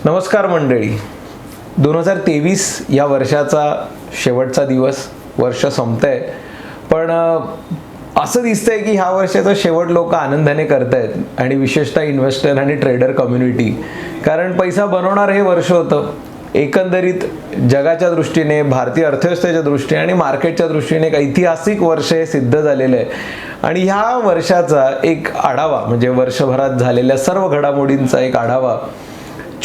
नमस्कार मंडळी. 2023 या वर्षाचा शेवटचा दिवस, वर्ष संपतंय. पण असं दिसतंय की ह्या वर्षाचा शेवट लोक आनंदाने करतायत आणि विशेषतः इन्व्हेस्टर आणि ट्रेडर कम्युनिटी. कारण पैसा बनवणार हे वर्ष होतं. एकंदरीत जगाच्या दृष्टीने, भारतीय अर्थव्यवस्थेच्या दृष्टीने आणि मार्केटच्या दृष्टीने एक ऐतिहासिक वर्ष हे सिद्ध झालेलं आहे. आणि ह्या वर्षाचा एक आढावा म्हणजे वर्षभरात झालेल्या सर्व घडामोडींचा एक आढावा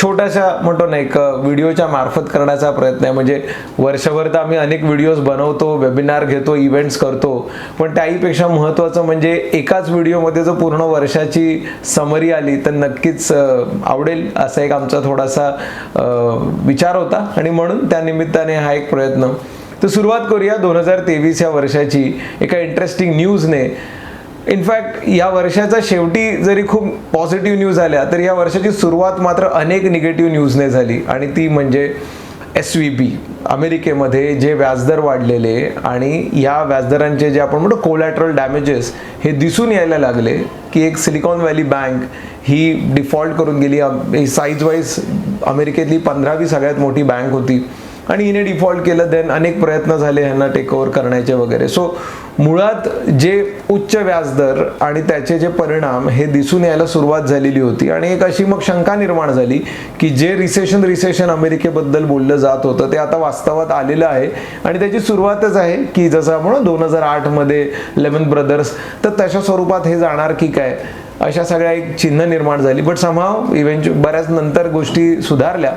छोटासा म्हणतो ना एक व्हिडिओच्या मार्फत करण्याचा प्रयत्न आहे. म्हणजे वर्षभर तर आम्ही अनेक व्हिडिओज बनवतो, वेबिनार घेतो, इव्हेंट्स करतो, पण त्याहीपेक्षा महत्त्वाचं म्हणजे एकाच व्हिडिओमध्ये जर पूर्ण वर्षाची समरी आली तर नक्कीच आवडेल असा एक आमचा थोडासा विचार होता आणि म्हणून त्या निमित्ताने हा एक प्रयत्न. तर सुरुवात करूया 2023 या वर्षाची एका इंटरेस्टिंग न्यूजने. इनफॅक्ट या वर्षाच्या शेवटी जरी खूप पॉझिटिव्ह न्यूज आल्या तर या वर्षाची सुरुवात मात्र अनेक निगेटिव्ह न्यूजने झाली आणि ती म्हणजे SVB. अमेरिकेमध्ये जे व्याजदर वाढलेले आणि या व्याजदरांचे जे आपण म्हणतो कोलॅटरल डॅमेजेस हे दिसून यायला लागले की एक सिलिकॉन व्हॅली बँक ही डिफॉल्ट करून गेली. साईज वाईज अमेरिकेतली 15वी सगळ्यात मोठी बँक होती आणि हिने डिफॉल्ट केलं. देन अनेक प्रयत्न झाले ह्यांना टेक ओव्हर करण्याचे वगैरे. सो मुळात जे उच्च व्याजदर आणि त्याचे जे परिणाम हे दिसून यायला सुरुवात झालेली होती आणि एक अशी मग शंका निर्माण झाली की जे रिसेशन अमेरिकेबद्दल बोललं जात होतं ते आता वास्तवात आलेलं आहे आणि त्याची सुरुवातच आहे की जसं आपण 2008 मध्ये लेमन ब्रदर्स, तर तशा स्वरूपात हे जाणार की काय अशा सगळ्या एक चिन्ह निर्माण झाली. बट समहाव बऱ्याच नंतर गोष्टी सुधारल्या,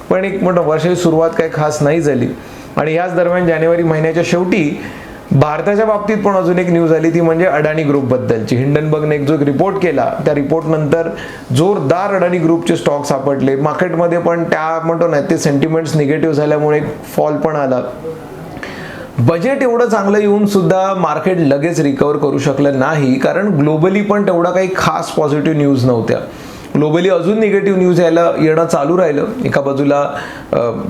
पण एक मोठं वर्षाची सुरुवात काही खास नाही झाली. आणि याच दरम्यान जानेवारी महिन्याच्या शेवटी भारताच्या बाबतीत पण अजून एक न्यूज आली, ती म्हणजे अडाणी ग्रुपबद्दलची. हिंडनबर्गने एक जो एक रिपोर्ट केला त्या रिपोर्टनंतर जोरदार अडाणी ग्रुपचे स्टॉक सापडले मार्केटमध्ये. पण त्या म्हणतो ना ते सेंटिमेंट्स निगेटिव्ह झाल्यामुळे फॉल पण आला. बजेट एवढं चांगलं येऊन सुद्धा मार्केट लगेच रिकवर करू शकलं नाही, कारण ग्लोबली पण तेवढा काही खास पॉझिटिव्ह न्यूज नव्हत्या. ग्लोबली अजून निगेटिव्ह न्यूज येणं चालू राहिलं. एका बाजूला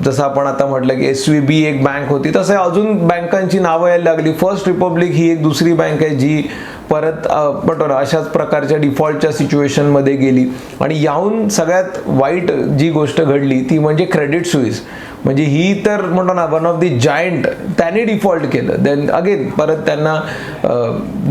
जसं आपण आता म्हटलं की SVB एक बँक होती, तसं अजून बँकांची नावं यायला लागली. फर्स्ट रिपब्लिक ही एक दुसरी बँक आहे जी परत म्हणतो ना अशाच प्रकारच्या डिफॉल्टच्या सिच्युएशनमध्ये गेली. आणि याहून सगळ्यात वाईट जी गोष्ट घडली ती म्हणजे क्रेडिट स्विस. म्हणजे ही तर म्हणतो ना वन ऑफ द जायंट, त्याने डिफॉल्ट केलं. देन अगेन परत त्यांना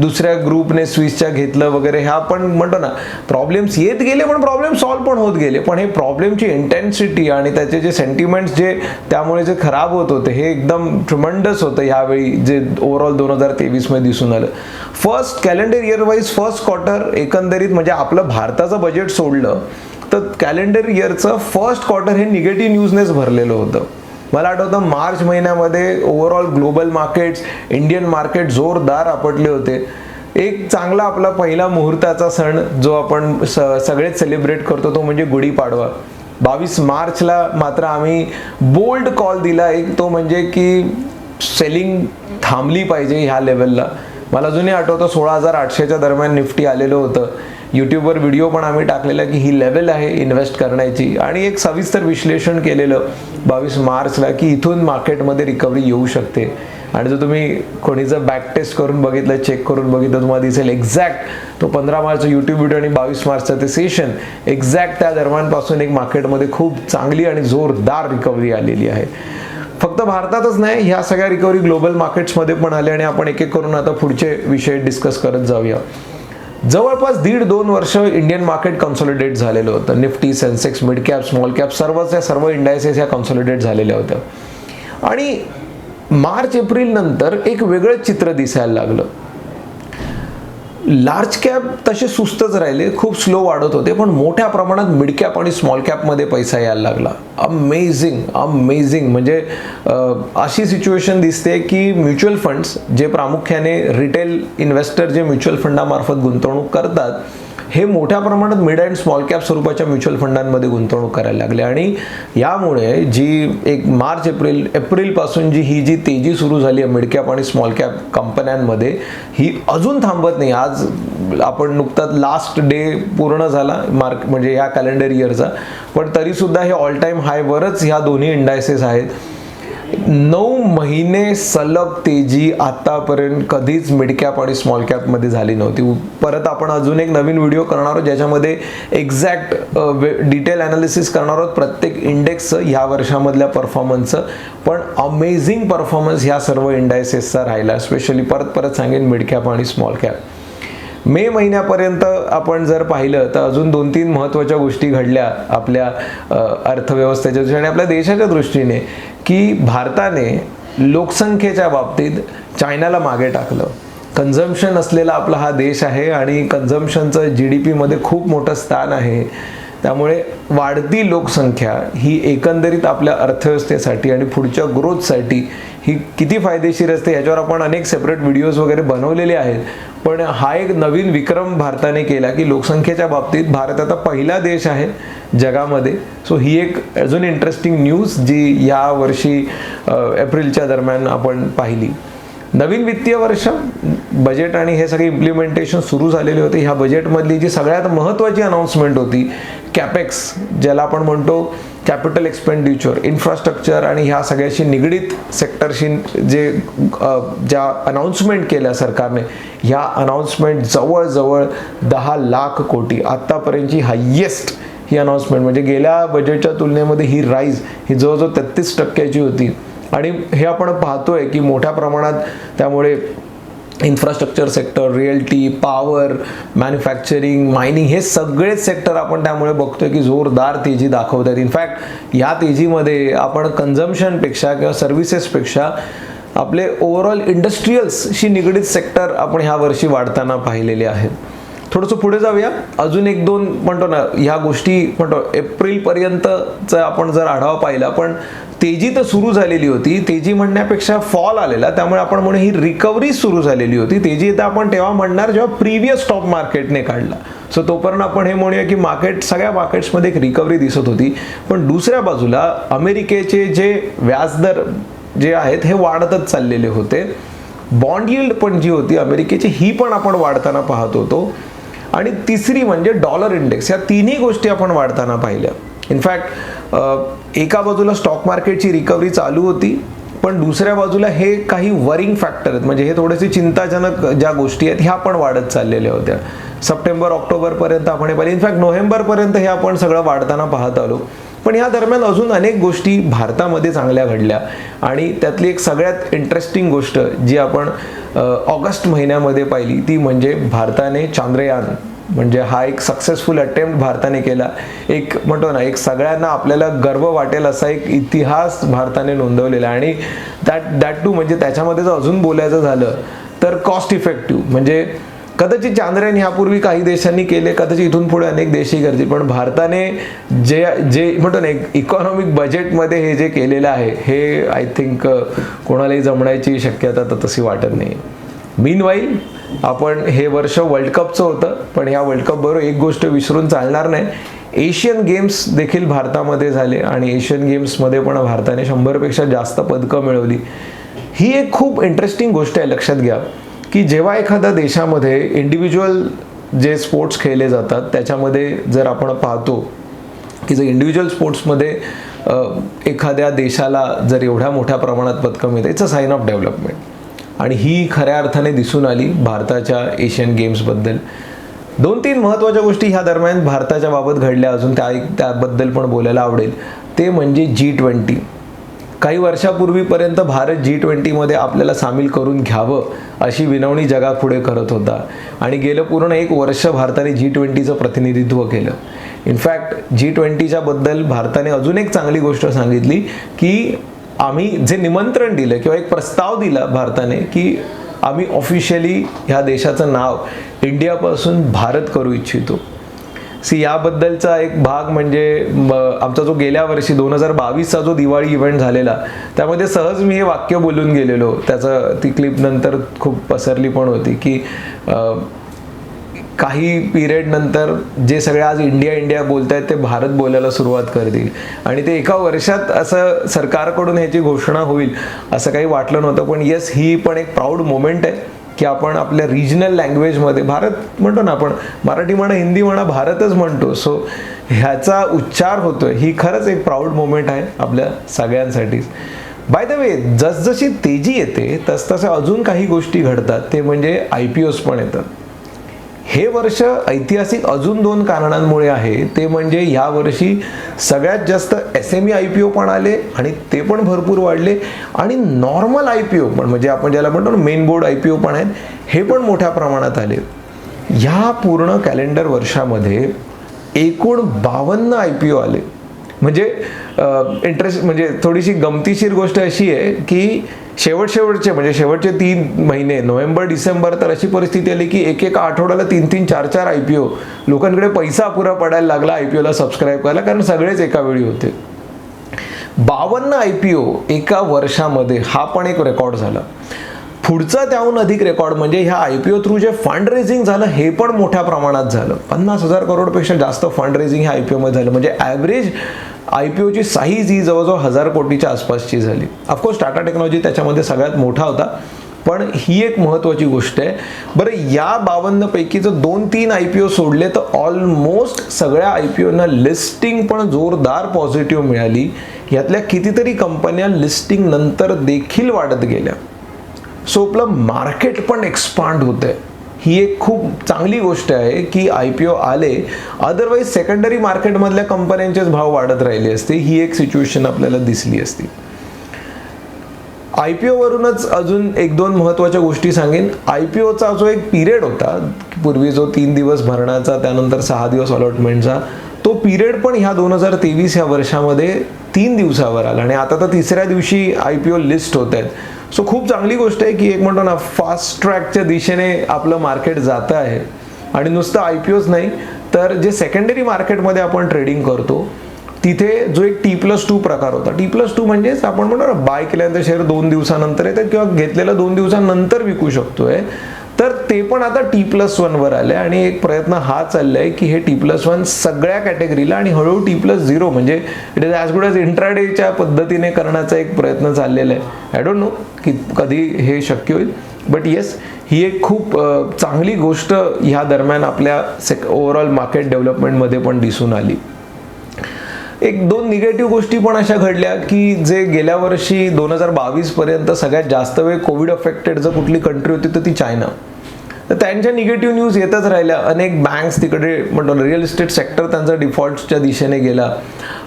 दुसऱ्या ग्रुपने स्विसच्या घेतलं वगैरे. ह्या पण म्हणतो ना प्रॉब्लेम्स येत गेले पण प्रॉब्लेम सॉल्व्ह पण होत गेले. पण हे प्रॉब्लेमची इंटेन्सिटी आणि त्याचे जे सेंटिमेंट्स जे त्यामुळे जे खराब होत होते हे एकदम ट्रिमंडस होतं ह्यावेळी जे ओव्हरऑल 2023 मध्ये दिसून आलं. First calendar year wise first quarter एकंदरीत म्हणजे आपलं भारताचं बजेट सोडलं तर कॅलेंडर इयरचं फर्स्ट क्वार्टर हे निगेटिव्ह न्यूजनेच भरलेलं होतं. मला आठवतं मार्च महिन्यामध्ये overall global markets, Indian market जोरदार आपटले होते. एक चांगला आपला पहिला मुहूर्ताचा सण जो आपण सगळेच सेलिब्रेट करतो तो म्हणजे गुढीपाडवा. 22 मार्चला मात्र आम्ही बोल्ड कॉल दिला एक, तो म्हणजे की सेलिंग थांबली पाहिजे ह्या लेवलला. मला अजूनही आठवतं 16,800च्या दरम्यान निफ्टी आलेलं होतं. यूट्यूबवर व्हिडिओ पण आम्ही टाकलेला की ही लेवल आहे इन्व्हेस्ट करण्याची आणि एक सविस्तर विश्लेषण केलेलं 22 मार्चला की इथून मार्केटमध्ये रिकव्हरी येऊ शकते. आणि जर तुम्ही कोणी जर बॅक टेस्ट करून बघितलं, चेक करून बघितलं, तुम्हाला दिसेल एक्झॅक्ट तो 15 मार्चचा यूट्यूब व्हिडिओ आणि 22 मार्चचं ते सेशन एक्झॅक्ट त्या दरम्यानपासून एक मार्केटमध्ये खूप चांगली आणि जोरदार रिकव्हरी आलेली आहे. फक्त भारतातच नाही, ह्या सगळ्या रिकव्हरी ग्लोबल मार्केट्समध्ये पण आले आणि आपण एक एक करून आता पुढचे विषय डिस्कस करत जाऊया. जवळपास 1.5-2 वर्ष इंडियन मार्केट कन्सॉलिडेट झालेलं होतं. Nifty, Sensex, mid cap, small cap सर्व इंडायसेस ह्या कन्सॉलिडेट झालेल्या होत्या. आणि मार्च एप्रिल नंतर एक वेगळं चित्र दिसायला लागलं. लार्ज कॅप तसे सुस्तच राहिले, खूप स्लो वाढत होते, पण मोठ्या प्रमाणात मिड कॅप आणि स्मॉल कॅपमध्ये पैसा यायला लागला. अमेझिंग म्हणजे अशी सिच्युएशन दिसते की म्युच्युअल फंड्स जे प्रामुख्याने रिटेल इन्व्हेस्टर जे म्युच्युअल फंडामार्फत गुंतवणूक करतात हे मोठ्या प्रमाणात मिड अँड स्मॉल कॅप स्वरूपाच्या म्युच्युअल फंडांमध्ये गुंतवणूक करायला लागले. आणि यामुळे जी एक मार्च एप्रिलपासून जी तेजी सुरू झाली आहे मिड कॅप आणि स्मॉल कॅप कंपन्यांमध्ये ही अजून थांबत नाही. आज आपण नुकताच लास्ट डे पूर्ण झाला म्हणजे ह्या कॅलेंडर इयरचा, पण तरीसुद्धा हे ऑल टाईम हायवरच ह्या दोन्ही इंडायसेस आहेत. 9 महिने सलग तेजी आतापर्यंत कधीच मिड कॅप आणि स्मॉल कॅपमध्ये झाली नव्हती. परत आपण अजून एक नवीन व्हिडिओ करणार आहोत ज्याच्यामध्ये एक्झॅक्ट डिटेल ॲनालिसिस करणार आहोत प्रत्येक इंडेक्सचं ह्या वर्षामधल्या परफॉर्मन्सचं. पण अमेझिंग परफॉर्मन्स ह्या सर्व इंडायसेसचा राहिला, स्पेशली परत सांगेन मिड कॅप आणि स्मॉल कॅप. मे महिन्यापर्यंत आपण जर पाहिलं तर अजून 2-3 महत्त्वाच्या गोष्टी घडल्या आपल्या अर्थव्यवस्थेच्या दृष्टीने आणि आपल्या देशाच्या दृष्टीने, की भारताने लोकसंख्येच्या बाबतीत चायनाला मागे टाकलं. कन्झम्पशन असलेला आपला हा देश आहे आणि कन्झम्पशनचं GDP मध्ये खूप मोठं स्थान आहे. त्यामुळे वाढती लोकसंख्या ही एकंदरीत आपल्या अर्थव्यवस्थेसाठी आणि पुढच्या ग्रोथसाठी ही किती फायदेशीर असते याच्यावर आपण अनेक सेपरेट व्हिडिओज वगैरे बनवलेले आहेत. पण हा एक नवीन विक्रम भारताने केला की लोकसंख्येच्या बाबतीत भारत आता पहिला देश आहे जगामध्ये. सो ही एक अजून इंटरेस्टिंग न्यूज जी या वर्षी एप्रिलच्या दरम्यान आपण पाहिली. नवीन वित्तीय वर्ष बजेट आणि हे सगळे इम्प्लिमेंटेशन सुरू झालेले होते. ह्या बजेटमधली जी सगळ्यात महत्त्वाची अनाउन्समेंट होती कॅपेक्स, ज्याला आपण म्हणतो कॅपिटल एक्सपेंडिचर, इन्फ्रास्ट्रक्चर आणि ह्या सगळ्याशी निगडीत सेक्टरशी ज्या अनाउन्समेंट केल्या सरकारने, ह्या अनाउन्समेंट जवळजवळ 10 लाख कोटी आत्तापर्यंतची हायेस्ट ही अनाउन्समेंट. म्हणजे गेल्या बजेटच्या तुलनेमध्ये ही राईज ही जवळजवळ 33% होती. आणि हे आपण पाहतोय की मोठ्या प्रमाणात त्यामुळे infrastructure sector, realty, power, manufacturing, mining हे सगळेच सेक्टर आपण त्यामुळे बघतोय की जोरदार तेजी दाखवत आहेत. इनफॅक्ट या तेजीमध्ये आपण कन्झम्पशनपेक्षा किंवा सर्व्हिसेसपेक्षा आपले ओव्हरऑल इंडस्ट्रीयल्सशी निगडीत सेक्टर आपण ह्या वर्षी वाढताना पाहिलेले आहेत. थोडंसं पुढे जाऊया. अजून 1-2 म्हणतो ना ह्या गोष्टी म्हणतो एप्रिलपर्यंतचा आपण जर आढावा पाहिला, पण तेजी तर सुरू झालेली होती. तेजी म्हणण्यापेक्षा फॉल आलेला, त्यामुळे आपण म्हणू ही रिकव्हरी सुरू झालेली होती. तेजी तर आपण तेव्हा म्हणणार जेव्हा प्रिव्हियस स्टॉक मार्केटने काढला. सो तोपर्यंत आपण हे म्हणूया की मार्केट सगळ्या मार्केट्समध्ये एक रिकव्हरी दिसत होती. पण दुसऱ्या बाजूला अमेरिकेचे जे व्याजदर जे आहेत हे वाढतच चाललेले होते. बॉन्ड यील्ड पण जी होती अमेरिकेची ही पण आपण वाढताना पाहत होतो. आणि तिसरी म्हणजे डॉलर इंडेक्स, या तिन्ही गोष्टी आपण वाढताना पाहिल्या. इनफॅक्ट एका बाजूला स्टॉक मार्केटची रिकव्हरी चालू होती, पण दुसऱ्या बाजूला हे काही वरिंग फॅक्टर आहेत, म्हणजे हे थोडेसे चिंताजनक ज्या गोष्टी आहेत ह्या पण वाढत चाललेल्या होत्या. सप्टेंबर ऑक्टोबरपर्यंत आपण हे पाहिले, इनफॅक्ट नोव्हेंबरपर्यंत हे आपण सगळं वाढताना पाहत आलो. पण या दरम्यान अजून अनेक गोष्टी भारतामध्ये चांगल्या घडल्या आणि त्यातली एक सगळ्यात इंटरेस्टिंग गोष्ट जी आपण ऑगस्ट महिन्यामध्ये पाहिली ती म्हणजे भारताने चांद्रयान, म्हणजे हा एक सक्सेसफुल अटेम्प्ट भारताने केला. एक म्हणतो ना एक सगळ्यांना आपल्याला गर्व वाटेल असा एक इतिहास भारताने नोंदवलेला. आणि दॅट टू म्हणजे त्याच्यामध्ये जर अजून बोलायचं झालं तर कॉस्ट इफेक्टिव्ह, म्हणजे कदाचित चांद्रयान ह्यापूर्वी काही देशांनी केले, कदाचित इथून पुढे अनेक देशही करतील, पण भारताने जे म्हणतो ना एक इकॉनॉमिक बजेटमध्ये हे जे केलेलं आहे हे आय थिंक कोणालाही जमण्याची शक्यता तर तशी वाटत नाही. मीनवाईल आपण हे वर्ष वर्ल्ड कपचं होतं, पण ह्या वर्ल्ड कप बरोबर एक गोष्ट विसरून चालणार नाही, एशियन गेम्स देखील भारतामध्ये झाले आणि एशियन गेम्समध्ये पण भारताने 100पेक्षा जास्त पदकं मिळवली. ही एक खूप इंटरेस्टिंग गोष्ट आहे. लक्षात घ्या की जेव्हा एखाद्या देशामध्ये इंडिव्हिज्युअल जे स्पोर्ट्स खेळले जातात त्याच्यामध्ये जर आपण पाहतो की जर इंडिव्हिज्युअल स्पोर्ट्समध्ये एखाद्या देशाला जर एवढ्या मोठ्या प्रमाणात पदकं मिळतं, it's a sign of development. आणि ही खऱ्या अर्थाने दिसून आली भारताच्या एशियन गेम्सबद्दल. 2-3 महत्त्वाच्या गोष्टी ह्या दरम्यान भारताच्या बाबत घडल्या, अजून त्याबद्दल पण बोलायला आवडेल. ते म्हणजे G20. काही वर्षापूर्वीपर्यंत भारत G20मध्ये आपल्याला सामील करून घ्यावं अशी विनवणी जगापुढे करत होता आणि गेलं पूर्ण 1 वर्ष भारताने G20चं प्रतिनिधित्व केलं. इनफॅक्ट G20च्या बद्दल भारताने अजून एक चांगली गोष्ट सांगितली की आम्ही जे निमंत्रण दिलं किंवा एक प्रस्ताव दिला भारताने की आम्ही ऑफिशियली ह्या देशाचं नाव इंडियापासून भारत करू इच्छितो. याबद्दलचा एक भाग म्हणजे आमचा जो गेल्या वर्षी 2022चा जो दिवाळी इव्हेंट झालेला त्यामध्ये सहज मी हे वाक्य बोलून गेलेलो. ती क्लिप नंतर खूप पसरली पण होती की काही पिरियड नंतर जे सगळे आज इंडिया बोलतायत ते भारत बोलायला सुरुवात करतील. आणि ते एका वर्षात असं सरकारकडून ह्याची घोषणा होईल असं काही वाटलं नव्हतं. पण येस, ही पण एक प्राऊड मोमेंट आहे की आपण आपल्या रिजनल लँग्वेजमध्ये भारत म्हणतो ना, आपण मराठी म्हणा, हिंदी म्हणा, भारतच म्हणतो. सो ह्याचा उच्चार होतोय, ही खरंच एक प्राऊड मोमेंट आहे आपल्या सगळ्यांसाठी. बाय द वे, जसजशी तेजी येते तसतशा अजून काही गोष्टी घडतात, ते म्हणजे IPOs पण येतात. हे वर्ष ऐतिहासिक अजून 2 कारणांमुळे आहे. ते म्हणजे या वर्षी सगळ्यात जास्त SME IPO पण आले आणि ते पण भरपूर वाढले, आणि नॉर्मल IPO पण, म्हणजे आपण ज्याला म्हणतो ना मेन बोर्ड IPO पण आहेत, हे पण मोठ्या प्रमाणात आले. ह्या पूर्ण कॅलेंडर वर्षामध्ये एकूण 52 IPO आले. म्हणजे इंटरेस्ट, म्हणजे थोडीशी गमतीशीर गोष्ट अशी आहे की शेवटचे म्हणजे शेवटचे 3 महिने, नोव्हेंबर डिसेंबर, तर अशी परिस्थिती आली की एक आठवड्याला 3 4 IPO, लोकांकडे पैसा अपुरा पडायला लागला IPOला सबस्क्राईब करायला, कारण सगळेच एका वेळी होते. 52 IPO एका वर्षामध्ये, हा पण एक रेकॉर्ड झाला. पुढचा त्याहून अधिक रेकॉर्ड म्हणजे ह्या IPO थ्रू जे फंड रेझिंग झालं, हे पण मोठ्या प्रमाणात झालं. 50,000 करोडपेक्षा जास्त फंड रेझिंग ह्या IPO मध्ये झालं. म्हणजे ॲव्हरेज IPOची साईज ही जवळजवळ 1000 कोटीच्या आसपासची झाली. ऑफकोर्स टाटा टेक्नॉलॉजी त्याच्यामध्ये सगळ्यात मोठा होता, पण ही एक महत्त्वाची गोष्ट आहे. बरं, या 52 पैकी जर 2-3 IPO सोडले तर ऑलमोस्ट सगळ्या IPOना लिस्टिंग पण जोरदार पॉझिटिव्ह मिळाली. यातल्या कितीतरी कंपन्या लिस्टिंग नंतर देखील वाढत गेल्या. सो आपलं मार्केट पण एक्सपांड होतंय. ही एक खूप चांगली गोष्ट आहे की IPO आले. अदरवाईज सेकंडरी मार्केटमधल्या कंपन्यांचेच भाव वाढत राहिले असते. ही एक सिच्युएशन आपल्याला दिसली असती. IPO वरूनच अजून 1-2 महत्त्वाच्या गोष्टी सांगेन. IPOचा जो एक पिरियड होता पूर्वी, जो 3 दिवस भरण्याचा, त्यानंतर 6 दिवस अलॉटमेंटचा, तो पिरियड पण ह्या 2023 ह्या वर्षामध्ये 3 दिवसावर आला, आणि आता तर 3ऱ्या दिवशी IPO लिस्ट होत आहेत. सो खूप चांगली गोष्ट आहे की एक म्हणतो ना फास्ट ट्रॅकच्या दिशेने आपलं मार्केट जातं आहे. आणि नुसतं IPOच नाही, तर जे सेकंडरी मार्केटमध्ये आपण ट्रेडिंग करतो तिथे जो एक T+2 प्रकार होता. T+2 म्हणजेच आपण म्हणतो ना बाय केल्यानंतर शेअर 2 दिवसानंतर येतात किंवा घेतलेलं 2 दिवसानंतर विकू शकतोय, तर ते पण आता T+1 वर आले. आणि एक प्रयत्न हा चाललाय की हे T+1 सगळ्या कॅटेगरीला आणि हळूहळू T+0 म्हणजे it is as good as इंट्राडेच्या पद्धतीने करण्याचा एक प्रयत्न चाललेला आहे. आय डोंट नो की कधी हे शक्य होईल, बट येस, ही एक खूप चांगली गोष्ट ह्या दरम्यान आपल्या ओव्हरऑल मार्केट डेव्हलपमेंटमध्ये पण दिसून आली. 1-2 निगेटिव्ह गोष्टी पण अशा घडल्या की जे गेल्या वर्षी 2022 पर्यंत सगळ्यात जास्त वेळ कोविड अफेक्टेड जर कुठली कंट्री होती तर ती चायना. तर त्यांच्या निगेटिव्ह न्यूज येतच राहिल्या. अनेक बँक्स तिकडे म्हणतो रिअल इस्टेट सेक्टर त्यांचा डिफॉल्टच्या दिशेने गेला.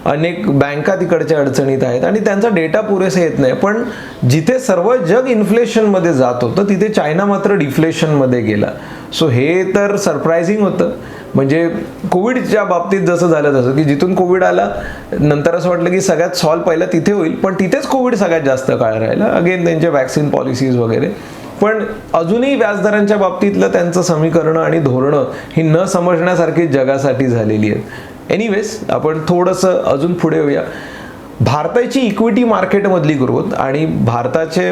अनेक बँका तिकडच्या अडचणीत आहेत आणि त्यांचा डेटा पुरेसा येत नाही. पण जिथे सर्व जग इन्फ्लेशनमध्ये जात होतं तिथे चायना मात्र डिफ्लेशनमध्ये गेला. सो हे तर सरप्रायझिंग होतं. म्हणजे कोविडच्या बाबतीत जसं झालं तसं की जिथून कोविड आला नंतर असं वाटलं की सगळ्यात सॉल्व पहिला तिथे होईल, पण तिथेच कोविड सगळ्यात जास्त काळ राहिला. अगेन त्यांचे वॅक्सिन पॉलिसीज वगैरे. पण अजूनही व्याजदरांच्या बाबतीतलं त्यांचं समीकरणं आणि धोरणं ही न समजण्यासारखी जगासाठी झालेली आहेत. एनिवेज, आपण थोडंसं अजून पुढे येऊया. भारताची इक्विटी मार्केटमधली ग्रोथ आणि भारताचे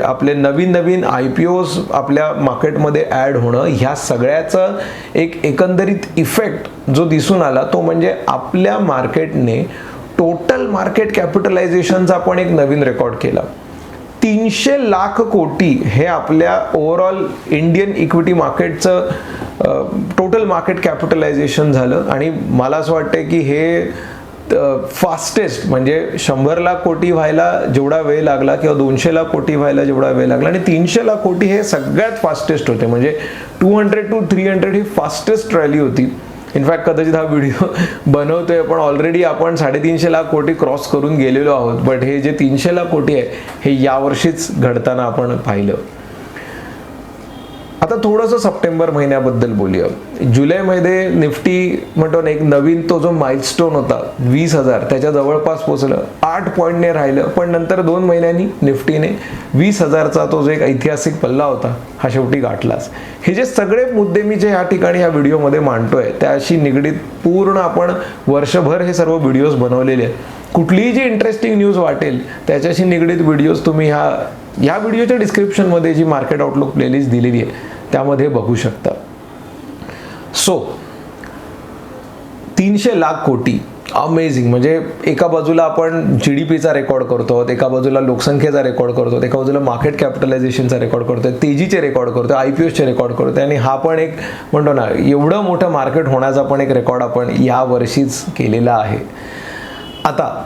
आपले नवीन IPOs आपल्या मार्केटमध्ये ॲड होणं, ह्या सगळ्याचं एक एकंदरीत इफेक्ट जो दिसून आला तो म्हणजे आपल्या मार्केटने टोटल मार्केट कॅपिटलायझेशनचा पण एक नवीन रेकॉर्ड केला. 300 लाख कोटी हे आपल्या ओव्हरऑल इंडियन इक्विटी मार्केटचं टोटल मार्केट कॅपिटलायझेशन झालं. आणि मला असं वाटतं की हे फास्टेस्ट, म्हणजे 100 लाख कोटी व्हायला जेवढा वेळ लागला किंवा 200 लाख कोटी व्हायला जेवढा वेळ लागला, आणि 300 लाख कोटी हे सगळ्यात फास्टेस्ट होते. म्हणजे 200 to 300 ही फास्टेस्ट रॅली होती. इनफॅक्ट कदाचित हा व्हिडिओ बनवतोय पण ऑलरेडी आपण 350 लाख कोटी क्रॉस करून गेलेलो आहोत. बट हे जे 300 लाख कोटी आहे हे यावर्षीच घडताना आपण पाहिलं. आता थोडंसं सप्टेंबर महिन्याबद्दल बोलूया. जुलैमध्ये निफ्टी म्हणतो ना एक नवीन तो जो माइलस्टोन होता 20,000 त्याच्या जवळपास पोहोचलं. 8 पॉईंटने राहिलं, पण नंतर 2 महिन्यांनी निफ्टीने 20,000चा तो जो एक ऐतिहासिक पल्ला होता हा शेवटी गाठलाच. हे जे सगळे मुद्दे मी जे या ठिकाणी या व्हिडिओमध्ये मांडतोय त्याशी निगडीत पूर्ण आपण वर्षभर हे सर्व व्हिडिओज बनवलेले आहेत. कुठलीही जी इंटरेस्टिंग न्यूज वाटेल त्याच्याशी निगडीत व्हिडिओज तुम्ही ह्या व्हिडिओच्या डिस्क्रिप्शनमध्ये जी मार्केट आउटलुक प्लेलिस्ट दिलेली आहे त्यामध्ये बघू शकता. सो 300 लाख कोटी, अमेझिंग. म्हणजे एका बाजूला आपण GDPचा रेकॉर्ड करतो, एका बाजूला लोकसंख्येचा रेकॉर्ड करतो, एका बाजूला मार्केट कॅपिटलायझेशनचा रेकॉर्ड करतोय, तेजीचे रेकॉर्ड करतोय, IPOचे रेकॉर्ड करतोय, आणि हा पण एक म्हणतो ना एवढं मोठं मार्केट होण्याचा पण एक रेकॉर्ड आपण या वर्षीच केलेला आहे. आता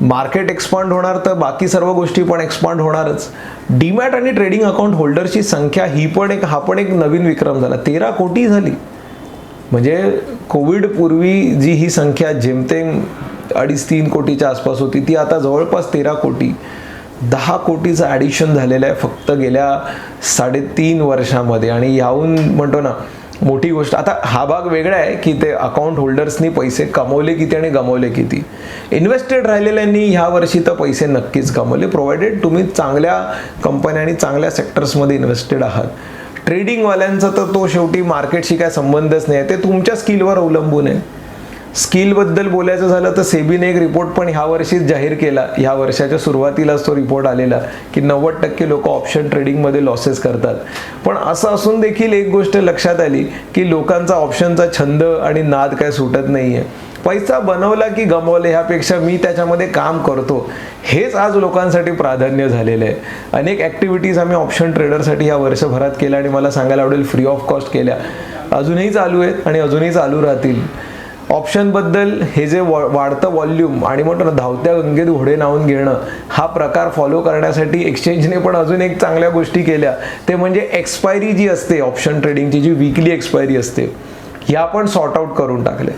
मार्केट एक्सपांड होणार तर बाकी सर्व गोष्टी पण एक्सपांड होणारच. डीमॅट आणि ट्रेडिंग अकाउंट होल्डरची संख्या हा पण एक नवीन विक्रम झाला. 13 कोटी झाली. म्हणजे कोविड पूर्वी जी ही संख्या जेमतेम 2.5-3 कोटीच्या आसपास होती, ती आता जवळपास 13 कोटी. 10 कोटीचं ॲडिशन झालेलं आहे फक्त गेल्या 3.5 वर्षामध्ये. आणि याहून म्हणतो ना मोठी गोष्ट, आता हा भाग वेगळा आहे की ते अकाउंट होल्डर्सनी पैसे कमवले किती आणि गमावले किती. इन्व्हेस्टेड राहिलेल्यांनी ह्या वर्षी तर पैसे नक्कीच कमवले, प्रोव्हाइडेड तुम्ही चांगल्या कंपन्या आणि चांगल्या सेक्टर्समध्ये इन्व्हेस्टेड आहात. ट्रेडिंगवाल्यांचा तर तो शेवटी मार्केटशी काय संबंधच नाही, ते तुमच्या स्किलवर अवलंबून आहे. स्किलबद्दल बोलायचं झालं तर सेबीने एक रिपोर्ट पण ह्या वर्षीच जाहीर केला. ह्या वर्षाच्या सुरुवातीलाच तो रिपोर्ट आलेला की 90% लोक ऑप्शन ट्रेडिंगमध्ये लॉसेस करतात. पण असं असून देखील एक गोष्ट लक्षात आली की लोकांचा ऑप्शनचा छंद आणि नाद काय सुटत नाही आहे. पैसा बनवला की गमावले ह्यापेक्षा मी त्याच्यामध्ये काम करतो हेच आज लोकांसाठी प्राधान्य झालेलं आहे. अनेक ॲक्टिव्हिटीज आम्ही ऑप्शन ट्रेडरसाठी या वर्षभरात केल्या आणि मला सांगायला आवडेल फ्री ऑफ कॉस्ट केल्या. अजूनही चालू आहेत आणि अजूनही चालू राहतील. ऑप्शनबद्दल हे जे वाढतं व्हॉल्यूम आणि म्हणतो ना धावत्या गंगेत घोडे नावून घेणं, हा प्रकार फॉलो करण्यासाठी एक्सचेंजने पण अजून एक चांगल्या गोष्टी केल्या. ते म्हणजे एक्सपायरी जी असते ऑप्शन ट्रेडिंगची, जी वीकली एक्सपायरी असते, ह्या पण सॉर्ट आउट करून टाकल्या.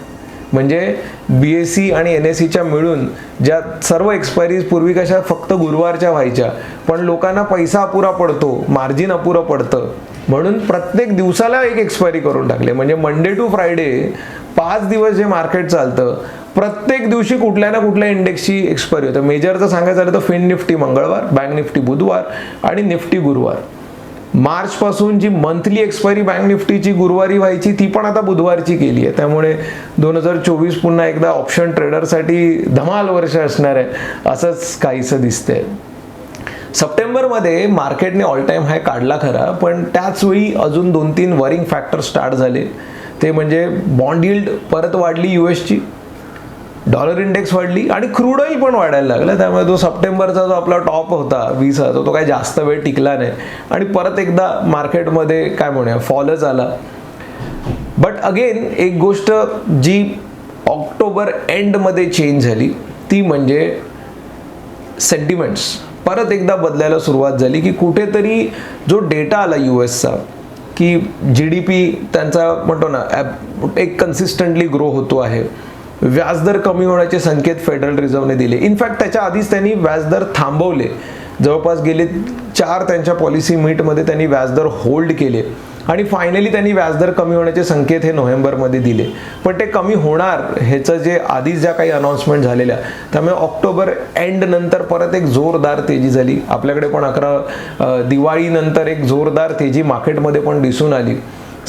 म्हणजे BSE आणि NSEच्या मिळून ज्या सर्व एक्सपायरीज पूर्वी कशा फक्त गुरुवारच्या व्हायच्या, पण लोकांना पैसा अपुरा पडतो, मार्जिन अपुरं पडतं, म्हणून प्रत्येक दिवसाला एक एक्सपायरी करून टाकले. म्हणजे मंडे टू फ्रायडे 5 दिवस जे मार्केट चालतं, प्रत्येक दिवशी कुठल्या ना कुठल्या इंडेक्सची एक्सपायरी होतं. मेजरचं सांगायचं झालं तर फिन निफ्टी मंगळवार, बँक निफ्टी बुधवार आणि निफ्टी गुरुवार. मार्चपासून जी मंथली एक्सपायरी बँक निफ्टीची गुरुवारी व्हायची ती पण आता बुधवारची केली आहे. त्यामुळे 2024 पुन्हा एकदा ऑप्शन ट्रेडरसाठी धमाल वर्ष असणार आहे असंच काहीसं दिसतंय. सप्टेंबरमध्ये मार्केटने ऑल टाईम हाय काढला खरा, पण त्याचवेळी अजून 2-3 वरिंग फॅक्टर स्टार्ट झाले. ते म्हणजे बॉन्ड यील्ड परत वाढली USची, डॉलर इंडेक्स वाढली आणि क्रूड ऑइल पण वाढायला लागला. त्यामुळे तो सप्टेंबरचा जो आपला टॉप होता 20 तो काही जास्त वेळ टिकला नाही आणि परत एकदा मार्केटमध्ये काय म्हणूया फॉलच आला. बट अगेन एक गोष्ट जी ऑक्टोबर एंडमध्ये चेंज झाली ती म्हणजे सेंटिमेंट्स परत एकदा बदलायला सुरुवात झाली. की कुठेतरी जो डेटा आला USचा की GDP त्यांचा म्हणतो ना एक कन्सिस्टंटली ग्रो होतो आहे, व्याजदर कमी होण्याचे संकेत फेडरल रिझर्व्हने दिले. इनफॅक्ट त्याच्या आधीच त्यांनी व्याजदर थांबवले. जवळपास गेले 4 त्यांच्या पॉलिसी मीटमध्ये त्यांनी व्याजदर होल्ड केले आणि फायनली त्यांनी व्याजदर कमी होण्याचे संकेत हे नोव्हेंबरमध्ये दिले. पण ते कमी होणार ह्याचं जे आधीच ज्या काही अनाउन्समेंट झालेल्या, त्यामुळे ऑक्टोबर एंड नंतर परत एक जोरदार तेजी झाली. आपल्याकडे पण दिवाळीनंतर एक जोरदार तेजी मार्केटमध्ये पण दिसून आली.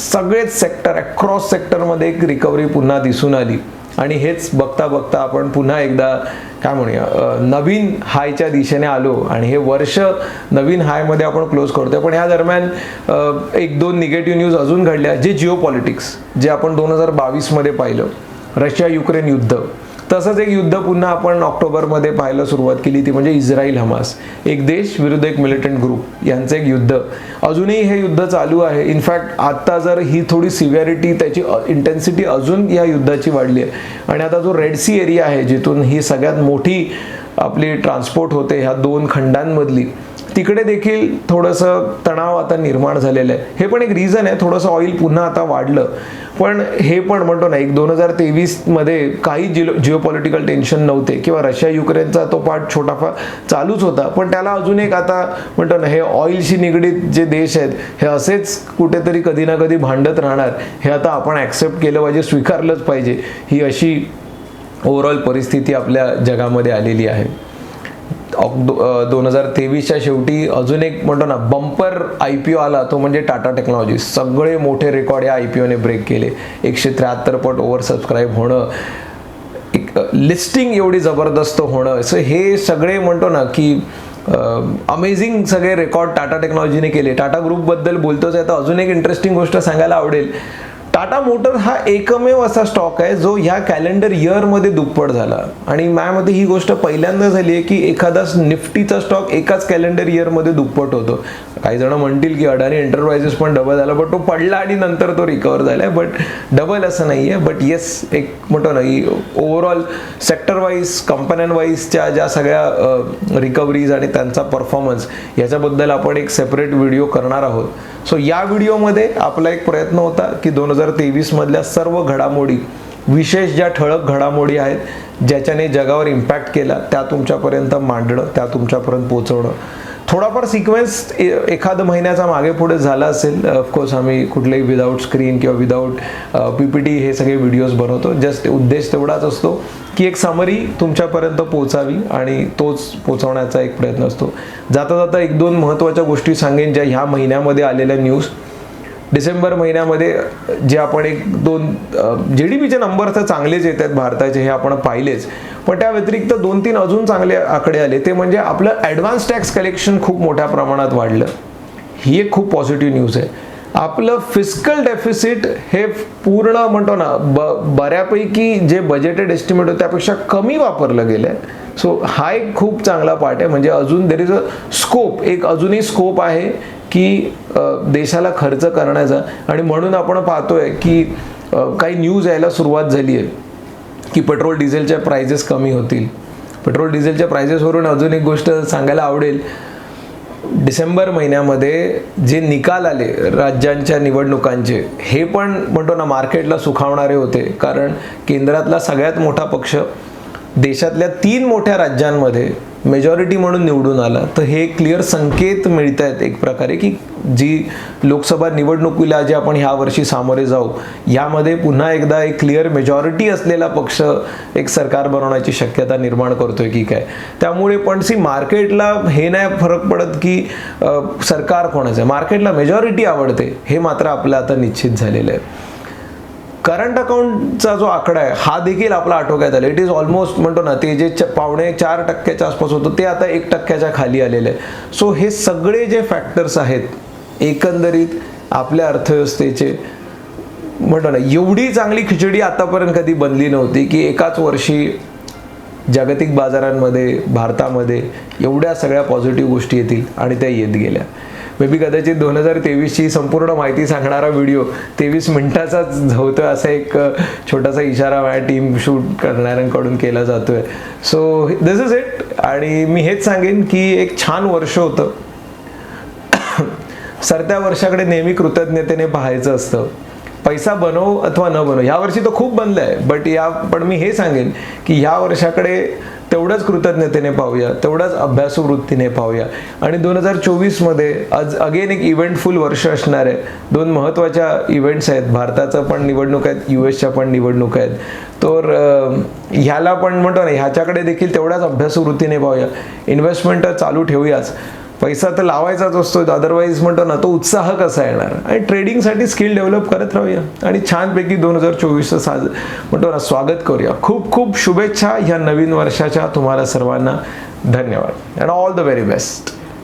सगळेच सेक्टर अक्रॉस सेक्टरमध्ये एक रिकव्हरी पुन्हा दिसून आली आणि हेच बघता बघता आपण पुन्हा एकदा काय म्हणूया नवीन हायच्या दिशेने आलो आणि हे वर्ष नवीन हायमध्ये आपण क्लोज करतोय. पण ह्या दरम्यान 1-2 निगेटिव्ह न्यूज अजून घडल्या, जे जिओ पॉलिटिक्स, जे आपण 2022मध्ये पाहिलं, रशिया युक्रेन युद्ध. तसंच एक युद्ध पुन्हा आपण ऑक्टोबरमध्ये पाहायला सुरुवात केली, ती म्हणजे इस्रायल हमास, एक देश विरुद्ध एक मिलिटंट ग्रुप यांचं एक युद्ध. अजूनही हे युद्ध चालू आहे. इनफॅक्ट आता जर ही थोडी सिव्हिअरिटी, त्याची इंटेन्सिटी अजून या युद्धाची वाढली आहे. आणि आता जो रेड सी एरिया आहे जिथून ही सगळ्यात मोठी आपली ट्रान्सपोर्ट होते ह्या 2 खंडांमधली, तिकडे देखील थोडंसं तणाव आता निर्माण झालेलं आहे. हे पण एक रिझन आहे, थोडंसं ऑइल पुन्हा आता वाढलं. पण हे पण म्हणतो ना, 2023मध्ये काही जिओपॉलिटिकल टेन्शन नव्हते किंवा रशिया युक्रेनचा तो पार्ट छोटाफार चालूच होता, पण त्याला अजून एक आता म्हणतो ना, हे ऑइलशी निगडीत जे देश आहेत हे असेच कुठेतरी कधी ना कधी भांडत राहणार, हे आता आपण ॲक्सेप्ट केलं पाहिजे, स्वीकारलंच पाहिजे. ही अशी ओव्हरऑल परिस्थिती आपल्या जगामध्ये आलेली आहे. 2023च्या शेवटी अजून एक म्हणतो ना बंपर IPO आला, तो म्हणजे टाटा टेक्नॉलॉजीज. सगळे मोठे रेकॉर्ड या IPOने ब्रेक केले. 173 पट ओव्हर सबस्क्राईब होणं, लिस्टिंग एवढी जबरदस्त होणं, असं हे सगळे म्हणतो ना की अमेझिंग सगळे रेकॉर्ड टाटा टेक्नॉलॉजीने केले. टाटा ग्रुपबद्दल बोलतोच आहे तर अजून एक इंटरेस्टिंग गोष्ट सांगायला आवडेल. टाटा मोटर हा एकमेव असा स्टॉक आहे जो ह्या कॅलेंडर इयरमध्ये दुप्पट झाला. आणि माझ्यामध्ये ही गोष्ट पहिल्यांदा झाली आहे की एखादा निफ्टीचा स्टॉक एकाच कॅलेंडर इयरमध्ये दुप्पट होतो. काही जण म्हणतील की अडानी एंटरप्राइजेस पण डबल झाला, बट तो पडला आणि नंतर तो रिकवर झालाय. बट डबल असं नाही आहे. बट येस, एक म्हणतो ना की ओव्हरऑल सेक्टर वाईज, कंपन्यांवाईजच्या ज्या सगळ्या रिकव्हरीज आणि त्यांचा परफॉर्मन्स याच्याबद्दल आपण एक सेपरेट व्हिडिओ करणार आहोत. सो या व्हिडिओमध्ये आपला एक प्रयत्न होता की 2023 मधल्या सर्व घडामोडी, विशेष ज्या ठळक घडामोडी आहेत ज्याच्याने जगावर इम्पॅक्ट केला, त्या तुमच्यापर्यंत मांडणं, त्या तुमच्यापर्यंत पोहोचवणं. थोडाफार सिक्वेन्स एखादा महिन्याचा मागे पुढे झाला असेल. ऑफकोर्स आम्ही कुठलेही विदाऊट स्क्रीन किंवा विदाऊट PPT हे सगळे व्हिडिओज बनवतो. जस्ट उद्देश तेवढाच असतो की एक समरी तुमच्यापर्यंत पोहोचावी आणि तोच पोहोचवण्याचा एक प्रयत्न असतो. जाता जाता एक दोन महत्त्वाच्या गोष्टी सांगेन ज्या ह्या महिन्यामध्ये आलेल्या न्यूज. डिसेंबर महिन्यामध्ये जे आपण एक दोन GDPचे नंबर तर चांगलेच येत आहेत भारताचे, हे आपण पाहिलेच. पण त्या व्यतिरिक्त 2-3 अजून चांगले आकडे आले. ते म्हणजे आपलं ॲडव्हान्स टॅक्स कलेक्शन खूप मोठ्या प्रमाणात वाढलं. ही एक खूप पॉझिटिव्ह न्यूज आहे. आपलं फिस्कल डेफिसिट हे पूर्ण म्हणतो ना बऱ्यापैकी जे बजेटेड एस्टिमेट होतं त्यापेक्षा कमी वापरलं गेलं आहे. सो हा एक खूप चांगला पार्ट आहे. म्हणजे अजून देर इज अ स्कोप, एक अजूनही स्कोप आहे की देशाला खर्च करण्याचा. आणि म्हणून आपण पाहतोय की काही न्यूज यायला सुरुवात झाली आहे की पेट्रोल डिझेलच्या प्राइजेस कमी होतील. पेट्रोल डिझेलच्या प्राइजेसवरून अजून एक गोष्ट सांगायला आवडेल. डिसेंबर महिन्यामध्ये जे निकाल आले राज्यांच्या निवडणुकांचे, हे पण म्हणतो ना मार्केटला सुखावणारे होते. कारण केंद्रातला सगळ्यात मोठा पक्ष देशातल्या 3 मोठ्या राज्यांमध्ये मेजॉरिटी म्हणून निवडून आला. तर हे क्लिअर संकेत मिळत आहेत एक प्रकारे की जी लोकसभा निवडणुकीला जे आपण ह्या वर्षी सामोरे जाऊ, यामध्ये पुन्हा एकदा एक क्लिअर मेजॉरिटी असलेला पक्ष एक सरकार बनवण्याची शक्यता निर्माण करतोय की काय. त्यामुळे पण मार्केटला हे नाही फरक पडत की सरकार कोणाचं आहे, मार्केटला मेजॉरिटी आवडते, हे मात्र आपलं आता निश्चित झालेलं आहे. करंट अकाउंटचा जो आकडा आहे हा देखील आपला आटोक्यात आला. इट इज ऑलमोस्ट म्हणतो ना ते जे 4.25% आसपास होतं ते आता 1% खाली आलेलं आहे. सो हे सगळे जे फॅक्टर्स आहेत एकंदरीत आपल्या अर्थव्यवस्थेचे म्हणतो ना एवढी चांगली खिचडी आतापर्यंत कधी बनली नव्हती की एकाच वर्षी जागतिक बाजारांमध्ये, भारतामध्ये एवढ्या सगळ्या पॉझिटिव्ह गोष्टी येतील आणि त्या येत गेल्या. मे बी कदाचित 2023ची संपूर्ण माहिती सांगणारा व्हिडिओ 23 मिनिटाचाच होतोय असा एक छोटासा इशारा माझ्या टीम शूट करणाऱ्यांकडून केला जातोय. So this is it. आणि मी हेच सांगेन की एक छान वर्ष होतं. सरत्या वर्षाकडे नेहमी कृतज्ञतेने पाहायचं असतं. पैसा बनव अथवा न बनव, ह्या वर्षी तो खूप बनलाय. पण मी हे सांगेन की ह्या वर्षाकडे तेवढंच कृतज्ञतेने पाहूया, तेवढंच अभ्यासू वृत्तीने पाहूया. आणि 2024 मध्ये आज अगेन एक इव्हेंटफुल वर्ष असणार आहे. 2 महत्त्वाच्या इव्हेंट्स आहेत. भारताचं पण निवडणूक आहेत, US पण निवडणूक आहेत. तर ह्याला पण म्हणतो ना ह्याच्याकडे देखील तेवढ्याच अभ्यासू वृत्तीने पाहूया. इन्व्हेस्टमेंट चालू ठेवूयाच. पैसा तर लावायचाच असतो, अदरवाईज म्हणतो ना तो उत्साह कसा येणार. आणि ट्रेडिंगसाठी स्किल डेव्हलप करत राहूया आणि छानपैकी 2024चं म्हणतो ना स्वागत करूया. खूप खूप शुभेच्छा ह्या नवीन वर्षाच्या तुम्हाला सर्वांना. धन्यवाद and all the very best.